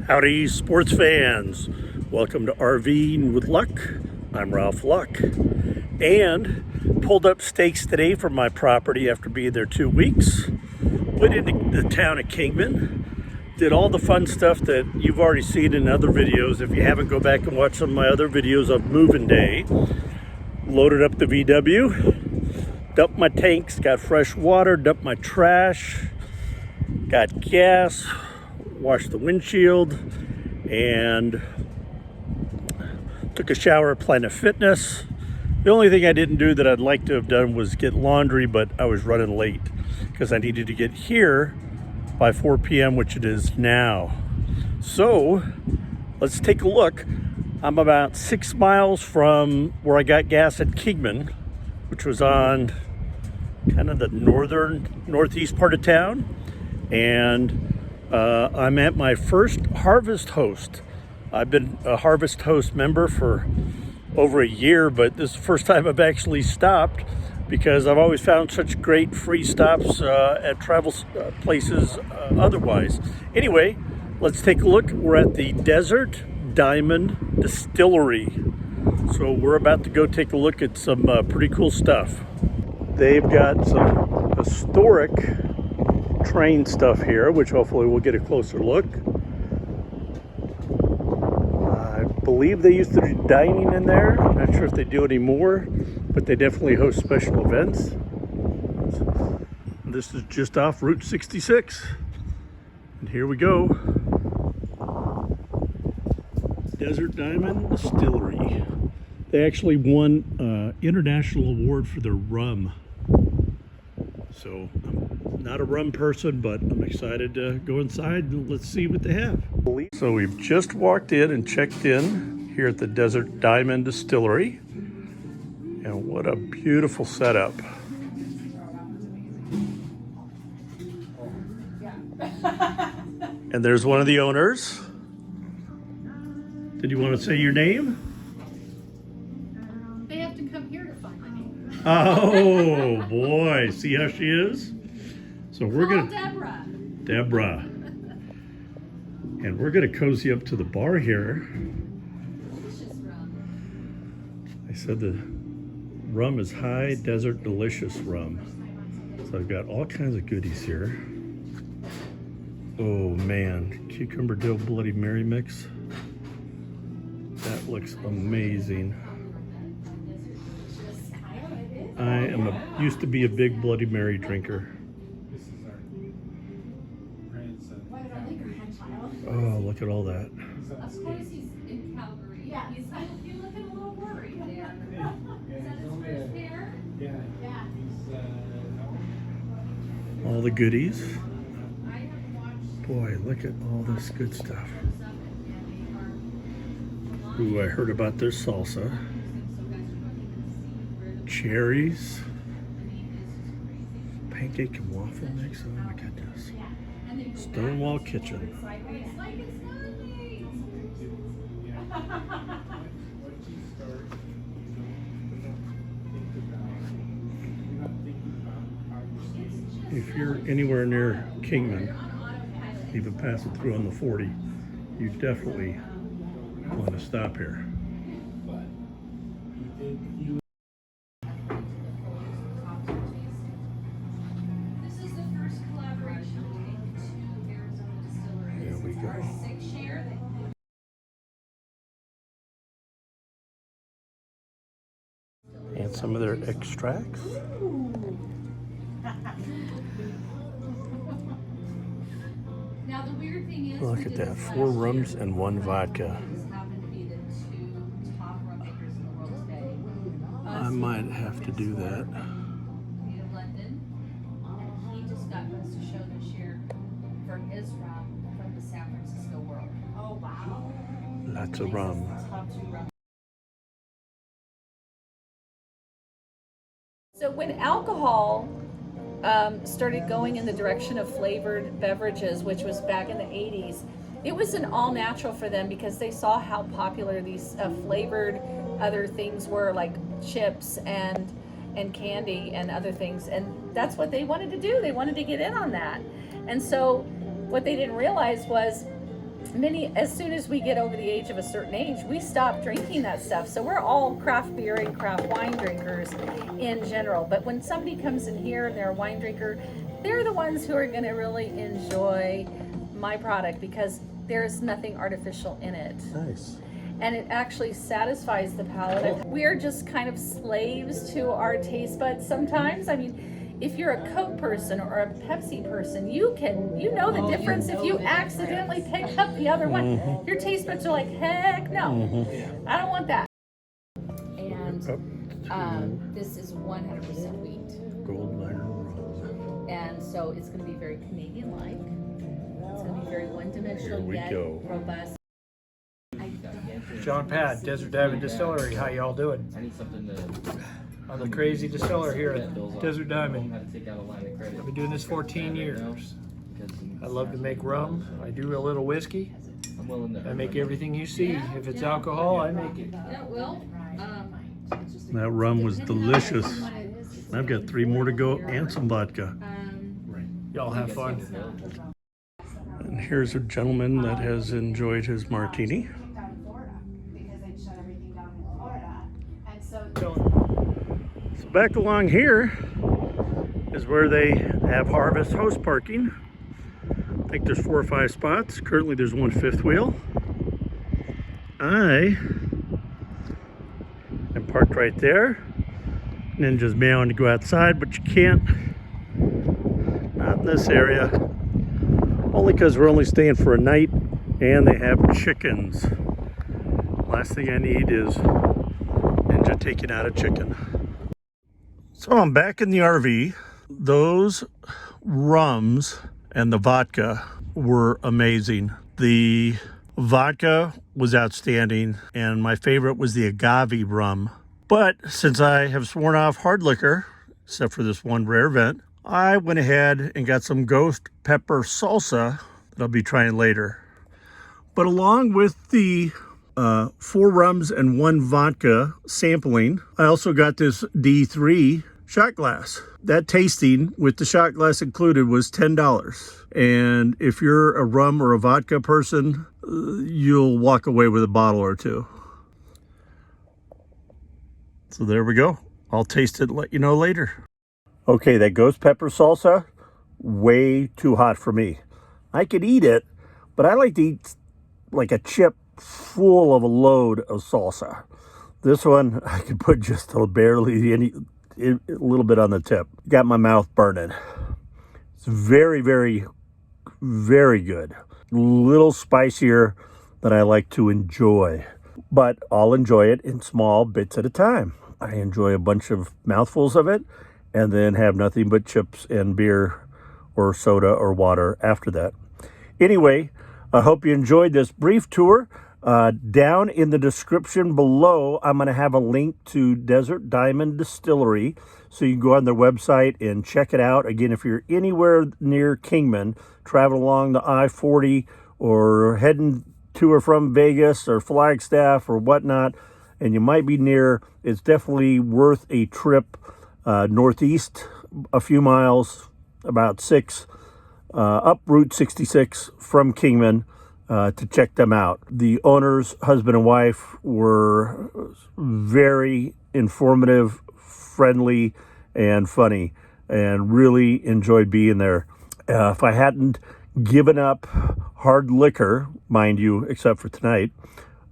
Howdy, sports fans. Welcome to RV'ing with Luck. I'm Ralph Luck. And pulled up stakes today from my property after being there 2 weeks. Went into the town of Kingman. Did all the fun stuff that you've already seen in other videos. If you haven't, go back and watch some of my other videos of moving day. Loaded up the VW. Dumped my tanks, got fresh water, dumped my trash. Got gas. Washed the windshield and took a shower at Planet Fitness. The only thing I didn't do that I'd like to have done was get laundry, but I was running late because I needed to get here by 4 p.m., which it is now. So let's take a look. I'm about 6 miles from where I got gas at Kingman, which was on kind of the northeast part of town. And I'm at my first Harvest Host. I've been a Harvest Host member for over a year, but this is the first time I've actually stopped because I've always found such great free stops at travel places otherwise. Anyway, let's take a look. We're at the Desert Diamond Distillery. So we're about to go take a look at some pretty cool stuff. They've got some historic train stuff here, which hopefully we'll get a closer look. I believe they used to do dining in there. I'm not sure if they do anymore, but they definitely host special events. This is just off Route 66. And here we go. Desert Diamond Distillery. They actually won an international award for their rum. So I'm not a rum person, but I'm excited to go inside and let's see what they have. So we've just walked in and checked in here at the Desert Diamond Distillery. And what a beautiful setup. And there's one of the owners. Did you want to say your name? They have to come here to find my name. Oh boy, see how she is? So we're gonna Deborah. And we're gonna cozy up to the bar here. Delicious rum. I said the rum is high desert delicious rum. So I've got all kinds of goodies here. Oh man, cucumber dill Bloody Mary mix. That looks amazing. I used to be a big Bloody Mary drinker. Oh, look at all that. Of course he's in Calgary. Yeah. He's looking a little worried there. Is that his first pair? Yeah. All the goodies. Boy, look at all this good stuff. Ooh, I heard about their salsa. Cherries. Pancake and waffle mix. Oh my goodness. Stonewall Kitchen. If you're anywhere near Kingman, even passing through on the 40, you definitely want to stop here. This is the first collaboration between the two Arizona distilleries. There we go. 6 year. And some of their extracts. Now the weird thing is, Look at that, 4 rums and 1 vodka. happen to be the 2 top rum makers in the world today. I might have to do that. In London, and he just got us to show this year for his rum from the San Francisco world. Oh wow! Lots of rum. Top 2 rum. So when alcohol started going in the direction of flavored beverages, which was back in the 80s, it was an all natural for them because they saw how popular these flavored other things were, like chips and candy and other things. And that's what they wanted to do. They wanted to get in on that. And so what they didn't realize was as soon as we get over the age of a certain age, we stop drinking that stuff. So we're all craft beer and craft wine drinkers in general. But when somebody comes in here and they're a wine drinker, they're the ones who are going to really enjoy my product because there's nothing artificial in it. Nice. And it actually satisfies the palate. We're just kind of slaves to our taste buds sometimes. I mean, if you're a Coke person or a Pepsi person, you know the difference if you accidentally pick up the other one. Your taste buds are like, heck no, I don't want that. And this is 100% wheat. Gold miner rum. And so it's going to be very Canadian-like. It's going to be very one-dimensional yet robust. John Pat, Desert Diamond Distillery. How y'all doing? I need something to. I'm the crazy distiller here at Desert Diamond. How to take out a line of credit. I've been doing this 14 years. I love to make rum. I do a little whiskey. I'm willing to. I make everything you see. If it's alcohol, I make it. Yeah, well, That rum was delicious. I've got 3 more to go and some vodka. Y'all have fun. And here's a gentleman that has enjoyed his martini. So back along here is where they have Harvest Host parking. I think there's 4 or 5 spots. Currently there's 1 fifth wheel. I am parked right there. Ninja's meowing to go outside, but you can't. Not in this area. Only because we're only staying for a night and they have chickens. Last thing I need is Ninja taking out a chicken. So I'm back in the RV. Those rums and the vodka were amazing. The vodka was outstanding, and my favorite was the agave rum. But since I have sworn off hard liquor, except for this one rare event, I went ahead and got some ghost pepper salsa that I'll be trying later. But along with the 4 rums and 1 vodka sampling, I also got this D3 shot glass. That tasting with the shot glass included was $10. And if you're a rum or a vodka person, you'll walk away with a bottle or 2. So there we go. I'll taste it and let you know later. Okay, that ghost pepper salsa, way too hot for me. I could eat it, but I like to eat like a chip full of a load of salsa. This one, I could put just a little bit on the tip. Got my mouth burning. It's very, very, very good. A little spicier than I like to enjoy, but I'll enjoy it in small bits at a time. I enjoy a bunch of mouthfuls of it and then have nothing but chips and beer or soda or water after that. Anyway, I hope you enjoyed this brief tour. Down in the description below, I'm going to have a link to Desert Diamond Distillery, so you can go on their website and check it out. Again, if you're anywhere near Kingman, travel along the I-40 or heading to or from Vegas or Flagstaff or whatnot, and you might be near, it's definitely worth a trip northeast a few miles, about 6, up Route 66 from Kingman, to check them out. The owners, husband and wife, were very informative, friendly, and funny, and really enjoyed being there. If I hadn't given up hard liquor, mind you, except for tonight,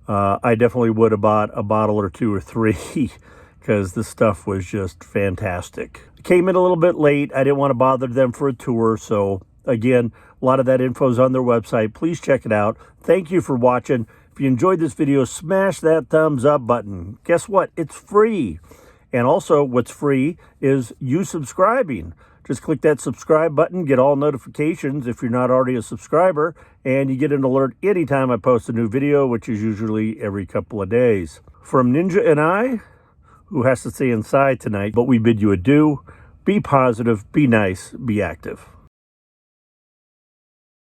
I definitely would have bought a bottle or 2 or 3 because this stuff was just fantastic. Came in a little bit late. I didn't want to bother them for a tour, so again, a lot of that info is on their website. Please check it out. Thank you for watching. If you enjoyed this video, smash that thumbs up button. Guess what? It's free. And also, what's free is you subscribing. Just click that subscribe button, get all notifications if you're not already a subscriber, and you get an alert anytime I post a new video, which is usually every couple of days. From Ninja and I, who has to stay inside tonight, but we bid you adieu. Be positive, be nice, be active.